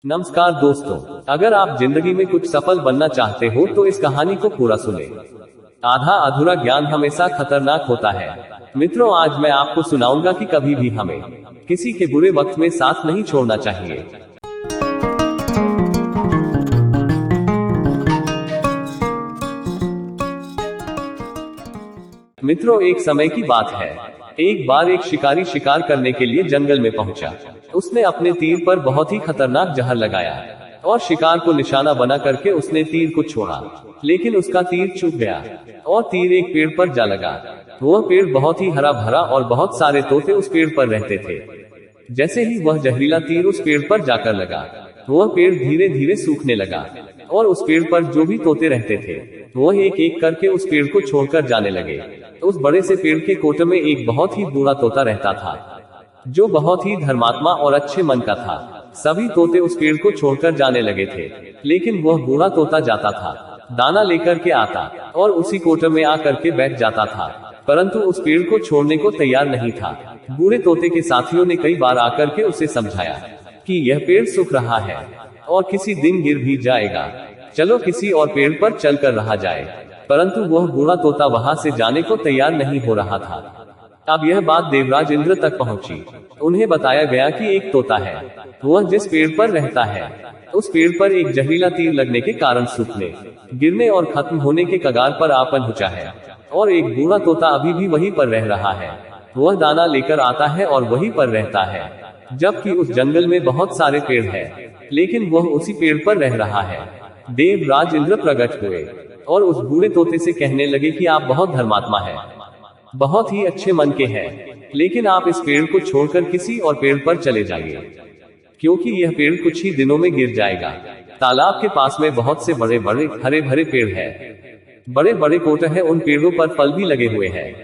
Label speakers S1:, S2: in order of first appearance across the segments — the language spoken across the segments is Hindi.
S1: नमस्कार दोस्तों, अगर आप जिंदगी में कुछ सफल बनना चाहते हो तो इस कहानी को पूरा सुने। आधा अधूरा ज्ञान हमेशा खतरनाक होता है। मित्रों, आज मैं आपको सुनाऊंगा कि कभी भी हमें किसी के बुरे वक्त में साथ नहीं छोड़ना चाहिए। मित्रों, एक समय की बात है। एक बार एक शिकारी शिकार करने के लिए जंगल में पहुंचा। उसने अपने तीर पर बहुत ही खतरनाक जहर लगाया और शिकार को निशाना बना करके उसने तीर को छोड़ा, लेकिन उसका तीर चूक गया और तीर एक पेड़ पर जा लगा। वह पेड़ बहुत ही हरा भरा और बहुत सारे तोते उस पेड़ पर रहते थे। जैसे ही वह जहरीला तीर उस पेड़ पर जाकर लगा, वह पेड़ धीरे धीरे सूखने लगा और उस पेड़ पर जो भी तोते रहते थे वह एक एक करके उस पेड़ को छोड़कर जाने लगे। उस बड़े से पेड़ के कोटे में एक बहुत ही बूढ़ा तोता रहता था, जो बहुत ही धर्मात्मा और अच्छे मन का था। सभी तोते उस पेड़ को छोड़कर जाने लगे थे, लेकिन वह बूढ़ा तोता जाता था, दाना लेकर के आता और उसी कोटे में आकर के बैठ जाता था, परंतु उस पेड़ को छोड़ने को तैयार नहीं था। बूढ़े तोते के साथियों ने कई बार आकर के उसे समझाया कि यह पेड़ सूख रहा है और किसी दिन गिर भी जाएगा, चलो किसी और पेड़ पर चलकर रहा जाए, परंतु वह बूढ़ा तोता वहां से जाने को तैयार नहीं हो रहा था। अब यह बात देवराज इंद्र तक पहुंची। उन्हें बताया गया कि एक तोता है, वह जिस पेड़ पर रहता है उस पेड़ पर एक जहरीला तीर लगने के कारण सूखने, गिरने और खत्म होने के कगार पर आ पहुंचा है और एक बूढ़ा तोता अभी भी वहीं पर रह रहा है। वह दाना लेकर आता है और वहीं पर रहता है, जबकि उस जंगल में बहुत सारे पेड़ हैं, लेकिन वह उसी पेड़ पर रह रहा है। देवराज इंद्र प्रकट हुए और उस बूढ़े तोते से कहने लगे कि आप बहुत धर्मात्मा हैं, बहुत ही अच्छे मन के हैं, लेकिन आप इस पेड़ को छोड़कर किसी और पेड़ पर चले जाइए, क्योंकि यह पेड़ कुछ ही दिनों में गिर जाएगा। तालाब के पास में बहुत से बड़े बड़े हरे भरे पेड़ हैं, बड़े बड़े कोटे हैं, उन पेड़ों पर फल भी लगे हुए हैं,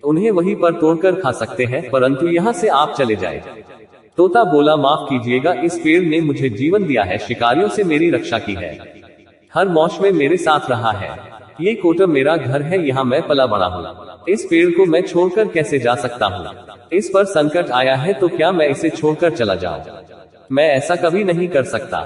S1: उन्हें वहीं पर तोड़कर खा सकते हैं, परंतु यहाँ से आप चले जाए। तोता बोला, माफ कीजिएगा, इस पेड़ ने मुझे जीवन दिया है, शिकारियों से मेरी रक्षा की है, हर मौसम में मेरे साथ रहा है, ये कोटा मेरा घर है, यहाँ मैं पला बड़ा हूँ, इस पेड़ को मैं छोड़कर कैसे जा सकता हूँ? इस पर संकट आया है तो क्या मैं इसे छोड़कर चला जाऊँ? मैं ऐसा कभी नहीं कर सकता।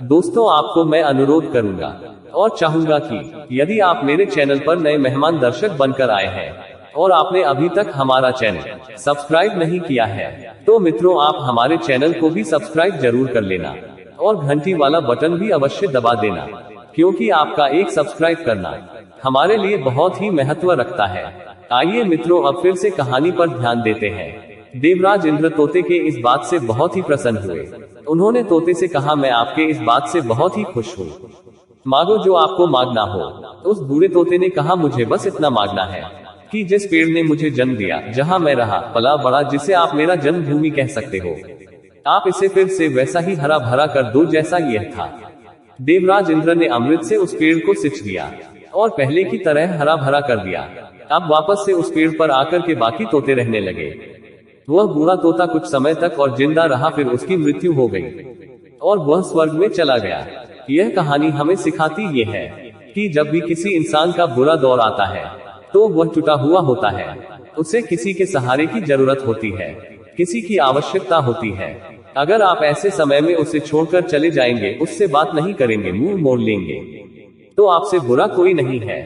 S1: दोस्तों, आपको मैं अनुरोध करूंगा और चाहूंगा कि यदि आप मेरे चैनल पर नए मेहमान दर्शक बनकर आए हैं और आपने अभी तक हमारा चैनल सब्सक्राइब नहीं किया है, तो मित्रों आप हमारे चैनल को भी सब्सक्राइब जरूर कर लेना और घंटी वाला बटन भी अवश्य दबा देना, क्योंकि आपका एक सब्सक्राइब करना हमारे लिए बहुत ही महत्व रखता है। आइए मित्रों, अब फिर से कहानी पर ध्यान देते हैं। देवराज इंद्र तोते के इस बात से बहुत ही प्रसन्न हुए। उन्होंने तोते से कहा, मैं आपके इस बात से बहुत ही खुश हूँ, मांगो जो आपको मांगना हो। उस बूढ़े तोते ने कहा, मुझे बस इतना मांगना है कि जिस पेड़ ने मुझे जन्म दिया, जहाँ मैं रहा पला बड़ा, जिसे आप मेरा जन्मभूमि कह सकते हो, आप इसे फिर से वैसा ही हरा भरा कर दो जैसा यह था। देवराज इंद्र ने अमृत से उस पेड़ को सिंच दिया और पहले की तरह हरा भरा कर दिया। अब वापस से उस पेड़ पर आकर के बाकी तोते रहने लगे। वह बूढ़ा तोता कुछ समय तक और जिंदा रहा, फिर उसकी मृत्यु हो गई और वह स्वर्ग में चला गया। यह कहानी हमें सिखाती ये है कि जब भी किसी इंसान का बुरा दौर आता है तो वह टूटा हुआ होता है, उसे किसी के सहारे की जरूरत होती है, किसी की आवश्यकता होती है। अगर आप ऐसे समय में उसे छोड़कर चले जाएंगे, उससे बात नहीं करेंगे, मुंह मोड़ लेंगे, तो आपसे बुरा कोई नहीं है,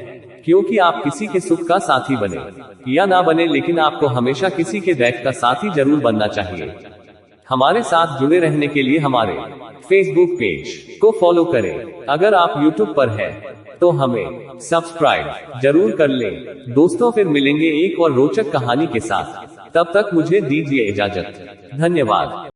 S1: क्योंकि आप किसी के सुख का साथी बने या ना बने, लेकिन आपको हमेशा किसी के दैख का साथी जरूर बनना चाहिए। हमारे साथ जुड़े रहने के लिए हमारे फेसबुक पेज को फॉलो करें। अगर आप यूट्यूब पर हैं तो हमें सब्सक्राइब जरूर कर लें। दोस्तों, फिर मिलेंगे एक और रोचक कहानी के साथ, तब तक मुझे दीजिए इजाजत। धन्यवाद।